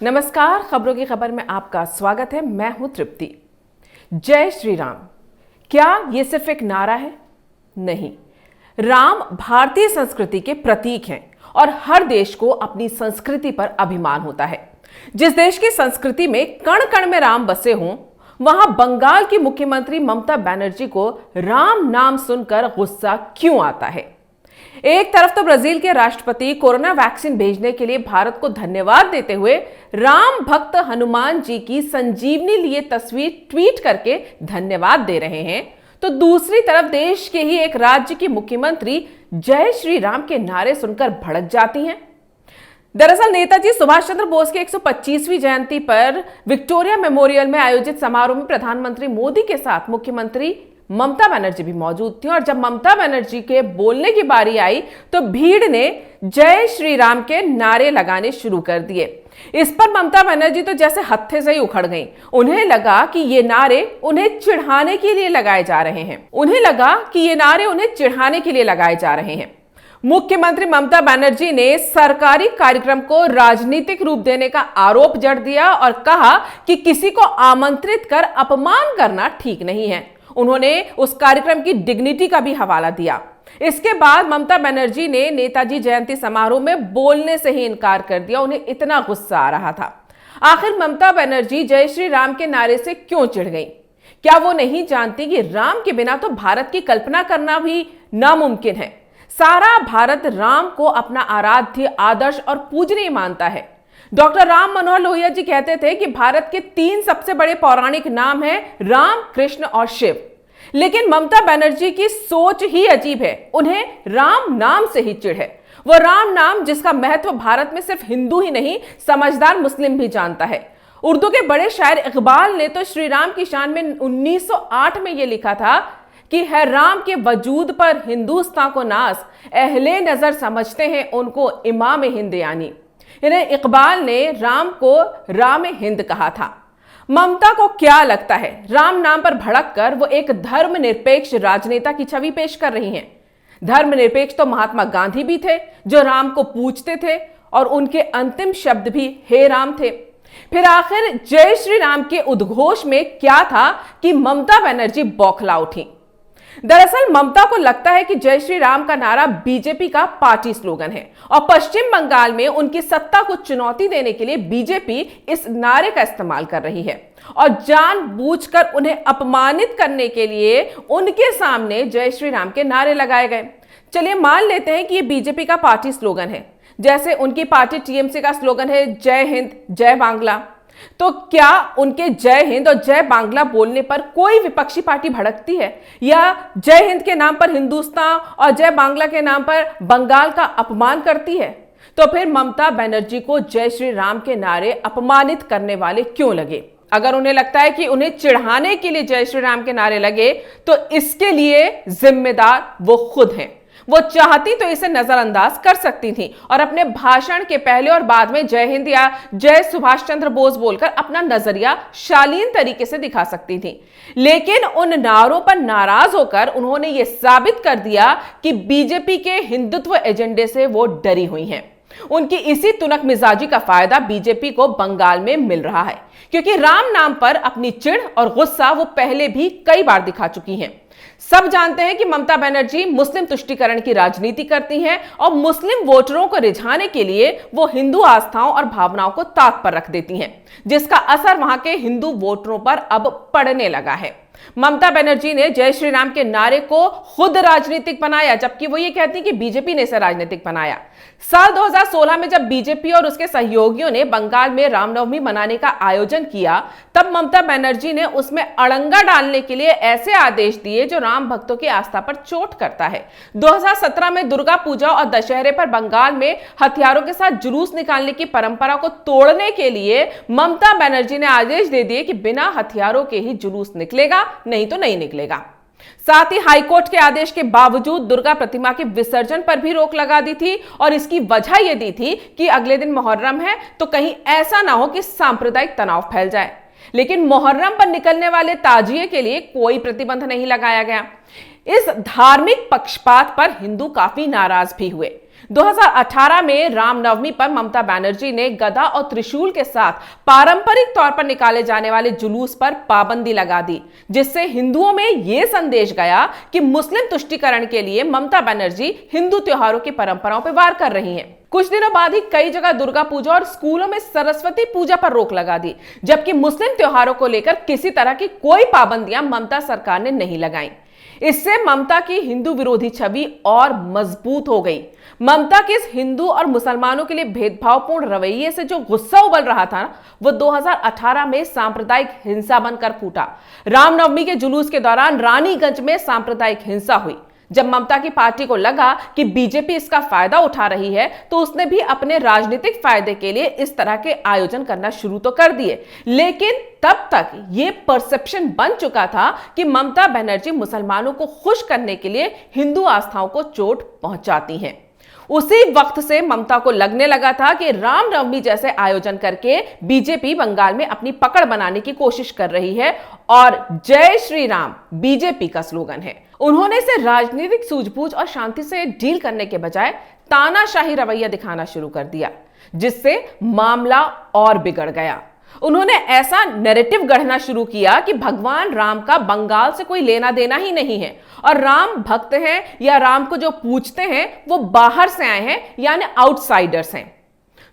नमस्कार, खबरों की खबर में आपका स्वागत है। मैं हूं तृप्ति। जय श्री राम, क्या यह सिर्फ एक नारा है? नहीं, राम भारतीय संस्कृति के प्रतीक हैं और हर देश को अपनी संस्कृति पर अभिमान होता है। जिस देश की संस्कृति में कण कण में राम बसे हों, वहां बंगाल की मुख्यमंत्री ममता बनर्जी को राम नाम सुनकर गुस्सा क्यों आता है? एक तरफ तो ब्राजील के राष्ट्रपति कोरोना वैक्सीन भेजने के लिए भारत को धन्यवाद देते हुए राम भक्त हनुमान जी की संजीवनी लिए तस्वीर ट्वीट करके धन्यवाद दे रहे हैं, तो दूसरी तरफ देश के ही एक राज्य की मुख्यमंत्री जय श्री राम के नारे सुनकर भड़क जाती हैं। दरअसल नेताजी सुभाष चंद्र बोस की 125वीं जयंती पर विक्टोरिया मेमोरियल में आयोजित समारोह में प्रधानमंत्री मोदी के साथ मुख्यमंत्री ममता बनर्जी भी मौजूद थी और जब ममता बनर्जी के बोलने की बारी आई तो भीड़ ने जय श्री राम के नारे लगाने शुरू कर दिए। इस पर ममता बनर्जी तो जैसे हत्थे से ही उखड़ गईं। उन्हें लगा कि ये नारे उन्हें चिढ़ाने के लिए लगाए जा रहे हैं। मुख्यमंत्री ममता बनर्जी ने सरकारी कार्यक्रम को राजनीतिक रूप देने का आरोप जड़ दिया और कहा कि किसी को आमंत्रित कर अपमान करना ठीक नहीं है। उन्होंने उस कार्यक्रम की डिग्निटी का भी हवाला दिया। इसके बाद ममता बनर्जी ने नेताजी जयंती समारोह में बोलने से ही इनकार कर दिया। उन्हें इतना गुस्सा आ रहा था। आखिर ममता बनर्जी जय श्री राम के नारे से क्यों चिढ़ गई? क्या वो नहीं जानती कि राम के बिना तो भारत की कल्पना करना भी नामुमकिन है? सारा भारत राम को अपना आराध्य, आदर्श और पूजनीय मानता है। डॉक्टर राम मनोहर लोहिया जी कहते थे कि भारत के 3 सबसे बड़े पौराणिक नाम हैं राम, कृष्ण और शिव। लेकिन ममता बनर्जी की सोच ही अजीब है। उन्हें राम नाम से ही चिढ़ है। वो राम नाम जिसका महत्व भारत में सिर्फ हिंदू ही नहीं, समझदार मुस्लिम भी जानता है। उर्दू के बड़े शायर इकबाल ने तो श्री राम की शान में 1908 में यह लिखा था कि है राम के वजूद पर हिंदुस्तान को नाज, अहले नजर समझते हैं उनको इमाम हिंद यानी। इन्हें इकबाल ने राम को राम हिंद कहा था। ममता को क्या लगता है, राम नाम पर भड़क कर वो एक धर्मनिरपेक्ष राजनेता की छवि पेश कर रही हैं? धर्मनिरपेक्ष तो महात्मा गांधी भी थे, जो राम को पूजते थे और उनके अंतिम शब्द भी हे राम थे। फिर आखिर जय श्री राम के उद्घोष में क्या था कि ममता बनर्जी बौखला उठी? दरअसल ममता को लगता है कि जय श्री राम का नारा बीजेपी का पार्टी स्लोगन है और पश्चिम बंगाल में उनकी सत्ता को चुनौती देने के लिए बीजेपी इस नारे का इस्तेमाल कर रही है और जानबूझकर उन्हें अपमानित करने के लिए उनके सामने जय श्री राम के नारे लगाए गए। चलिए मान लेते हैं कि ये बीजेपी का पार्टी स्लोगन है, जैसे उनकी पार्टी टीएमसी का स्लोगन है जय हिंद जय बांग्ला। तो क्या उनके जय हिंद और जय बांग्ला बोलने पर कोई विपक्षी पार्टी भड़कती है, या जय हिंद के नाम पर हिंदुस्तान और जय बांग्ला के नाम पर बंगाल का अपमान करती है? तो फिर ममता बनर्जी को जय श्री राम के नारे अपमानित करने वाले क्यों लगे? अगर उन्हें लगता है कि उन्हें चिढ़ाने के लिए जय श्री राम के नारे लगे, तो इसके लिए जिम्मेदार वो खुद हैं। वो चाहती तो इसे नजरअंदाज कर सकती थी और अपने भाषण के पहले और बाद में जय हिंद या जय सुभाष चंद्र बोस बोलकर अपना नजरिया शालीन तरीके से दिखा सकती थी। लेकिन उन नारों पर नाराज होकर उन्होंने ये साबित कर दिया कि बीजेपी के हिंदुत्व एजेंडे से वो डरी हुई हैं। उनकी इसी तुनक मिजाजी का फायदा बीजेपी को बंगाल में मिल रहा है, क्योंकि राम नाम पर अपनी चिढ़ और गुस्सा वो पहले भी कई बार दिखा चुकी हैं। सब जानते हैं कि ममता बनर्जी मुस्लिम तुष्टीकरण की राजनीति करती हैं और मुस्लिम वोटरों को रिझाने के लिए वो हिंदू आस्थाओं और भावनाओं को ताक पर रख देती हैं, जिसका असर वहां के हिंदू वोटरों पर अब पड़ने लगा है। ममता बनर्जी ने जय श्री राम के नारे को खुद राजनीतिक बनाया, जबकि वो ये कहती कि बीजेपी ने इसे राजनीतिक बनाया। साल 2016 में जब बीजेपी और उसके सहयोगियों ने बंगाल में रामनवमी मनाने का आयोजन किया, तब ममता बनर्जी ने उसमें अड़ंगा डालने के लिए ऐसे आदेश दिए जो राम भक्तों की आस्था पर चोट करता है। 2017 में दुर्गा पूजा और दशहरे पर बंगाल में हथियारों के साथ जुलूस निकालने की परंपरा को तोड़ने के लिए ममता बनर्जी ने आदेश दे दिए कि बिना हथियारों के ही जुलूस निकलेगा, नहीं तो नहीं निकलेगा। साथ ही हाईकोर्ट के आदेश के बावजूद दुर्गा प्रतिमा के विसर्जन पर भी रोक लगा दी थी और इसकी वजह यह दी थी कि अगले दिन मुहर्रम है, तो कहीं ऐसा ना हो कि सांप्रदायिक तनाव फैल जाए। लेकिन मुहर्रम पर निकलने वाले ताजिए के लिए कोई प्रतिबंध नहीं लगाया गया। इस धार्मिक पक्षपात पर हिंदू काफी नाराज भी हुए। 2018 में रामनवमी पर ममता बनर्जी ने गदा और त्रिशूल के साथ पारंपरिक तौर पर निकाले जाने वाले जुलूस पर पाबंदी लगा दी, जिससे हिंदुओं में यह संदेश गया कि मुस्लिम तुष्टीकरण के लिए ममता बनर्जी हिंदू त्योहारों की परंपराओं पर वार कर रही हैं। कुछ दिनों बाद ही कई जगह दुर्गा पूजा और स्कूलों में सरस्वती पूजा पर रोक लगा दी, जबकि मुस्लिम त्योहारों को लेकर किसी तरह की कोई पाबंदियां ममता सरकार ने नहीं लगाई। इससे ममता की हिंदू विरोधी छवि और मजबूत हो गई। ममता के इस हिंदू और मुसलमानों के लिए भेदभावपूर्ण रवैये से जो गुस्सा उबल रहा था, वो 2018 में सांप्रदायिक हिंसा बनकर फूटा। रामनवमी के जुलूस के दौरान रानीगंज में सांप्रदायिक हिंसा हुई। जब ममता की पार्टी को लगा कि बीजेपी इसका फायदा उठा रही है, तो उसने भी अपने राजनीतिक फायदे के लिए इस तरह के आयोजन करना शुरू तो कर दिए, लेकिन तब तक ये परसेप्शन बन चुका था कि ममता बनर्जी मुसलमानों को खुश करने के लिए हिंदू आस्थाओं को चोट पहुंचाती हैं। उसी वक्त से ममता को लगने लगा था कि रामनवमी जैसे आयोजन करके बीजेपी बंगाल में अपनी पकड़ बनाने की कोशिश कर रही है और जय श्री राम बीजेपी का स्लोगन है। उन्होंने इसे राजनीतिक सूझबूझ और शांति से डील करने के बजाय तानाशाही रवैया दिखाना शुरू कर दिया, जिससे मामला और बिगड़ गया। उन्होंने ऐसा नैरेटिव गढ़ना शुरू किया कि भगवान राम का बंगाल से कोई लेना देना ही नहीं है और राम भक्त हैं या राम को जो पूजते हैं वो बाहर से आए हैं, यानी आउटसाइडर्स हैं।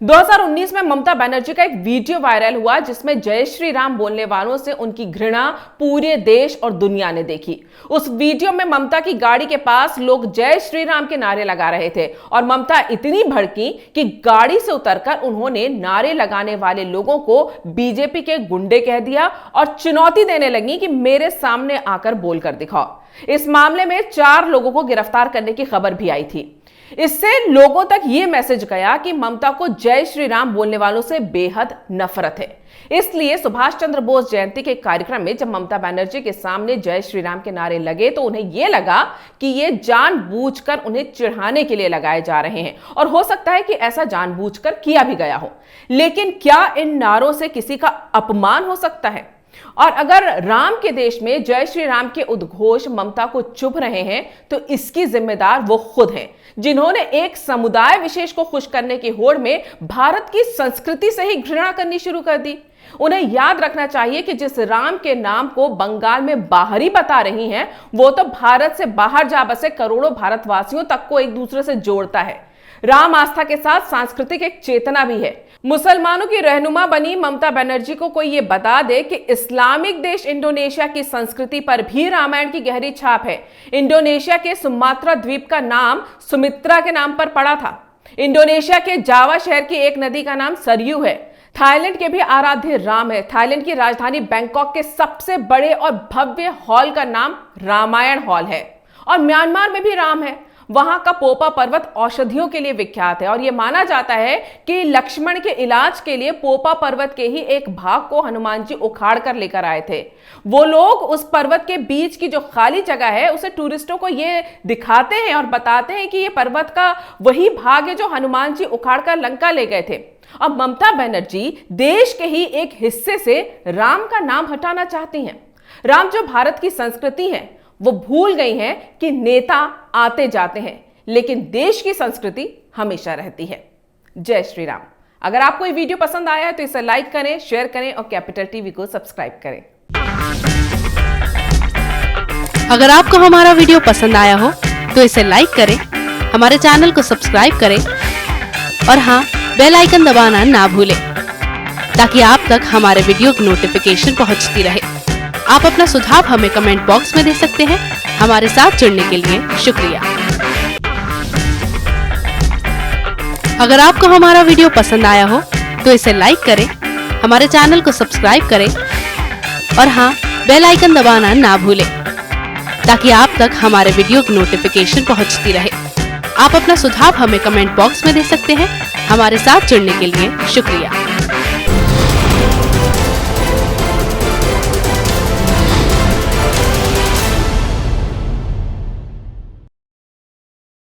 2019 में ममता बनर्जी का एक वीडियो वायरल हुआ, जिसमें जय श्री राम बोलने वालों से उनकी घृणा पूरे देश और दुनिया ने देखी। उस वीडियो में ममता की गाड़ी के पास लोग जय श्री राम के नारे लगा रहे थे और ममता इतनी भड़की कि गाड़ी से उतरकर उन्होंने नारे लगाने वाले लोगों को बीजेपी के गुंडे कह दिया और चुनौती देने लगी कि मेरे सामने आकर बोलकर दिखाओ। इस मामले में 4 लोगों को गिरफ्तार करने की खबर भी आई थी। इससे लोगों तक यह मैसेज गया कि ममता को जय श्री राम बोलने वालों से बेहद नफरत है। इसलिए सुभाष चंद्र बोस जयंती के कार्यक्रम में जब ममता बनर्जी के सामने जय श्री राम के नारे लगे, तो उन्हें यह लगा कि ये जानबूझकर उन्हें चिढ़ाने के लिए लगाए जा रहे हैं और हो सकता है कि ऐसा जानबूझकर किया भी गया हो। लेकिन क्या इन नारों से किसी का अपमान हो सकता है? और अगर राम के देश में जय श्री राम के उद्घोष ममता को चुभ रहे हैं, तो इसकी जिम्मेदार वो खुद हैं, जिन्होंने एक समुदाय विशेष को खुश करने की होड़ में भारत की संस्कृति से ही घृणा करनी शुरू कर दी। उन्हें याद रखना चाहिए कि जिस राम के नाम को बंगाल में बाहरी बता रही हैं, वो तो भारत से बाहर जा बसे करोड़ों भारतवासियों तक को एक दूसरे से जोड़ता है। राम आस्था के साथ सांस्कृतिक एक चेतना भी है। मुसलमानों की रहनुमा बनी ममता बनर्जी को कोई ये बता दे कि इस्लामिक देश इंडोनेशिया की संस्कृति पर भी रामायण की गहरी छाप है। इंडोनेशिया के सुमात्रा द्वीप का नाम सुमित्रा के नाम पर पड़ा था। इंडोनेशिया के जावा शहर की एक नदी का नाम सरयू है। थाईलैंड के भी आराध्य राम है। थाईलैंड की राजधानी बैंकॉक के सबसे बड़े और भव्य हॉल का नाम रामायण हॉल है। और म्यांमार में भी राम है। वहां का पोपा पर्वत औषधियों के लिए विख्यात है और यह माना जाता है कि लक्ष्मण के इलाज के लिए पोपा पर्वत के ही एक भाग को हनुमान जी उखाड़ कर लेकर आए थे। वो लोग उस पर्वत के बीच की जो खाली जगह है उसे टूरिस्टों को ये दिखाते हैं और बताते हैं कि ये पर्वत का वही भाग है जो हनुमान जी उखाड़ कर लंका ले गए थे। अब ममता बनर्जी देश के ही एक हिस्से से राम का नाम हटाना चाहती हैं। राम जो भारत की संस्कृति है, वो भूल गई हैं कि नेता आते जाते हैं, लेकिन देश की संस्कृति हमेशा रहती है। जय श्री राम। अगर आपको ये वीडियो पसंद आया है तो इसे लाइक करें, शेयर करें और कैपिटल टीवी को सब्सक्राइब करें। अगर आपको हमारा वीडियो पसंद आया हो तो इसे लाइक करें, हमारे चैनल को सब्सक्राइब करें और हाँ, बेल आइकन दबाना ना भूलें ताकि आप तक हमारे वीडियो की नोटिफिकेशन पहुंचती रहे। आप अपना सुझाव हमें कमेंट बॉक्स में दे सकते हैं। हमारे साथ जुड़ने के लिए शुक्रिया। अगर आपको हमारा वीडियो पसंद आया हो तो इसे लाइक करें, हमारे चैनल को सब्सक्राइब करें और हाँ, बेल आइकन दबाना ना भूलें ताकि आप तक हमारे वीडियो की नोटिफिकेशन पहुंचती रहे। आप अपना सुझाव हमें कमेंट बॉक्स में दे सकते हैं। हमारे साथ जुड़ने के लिए शुक्रिया।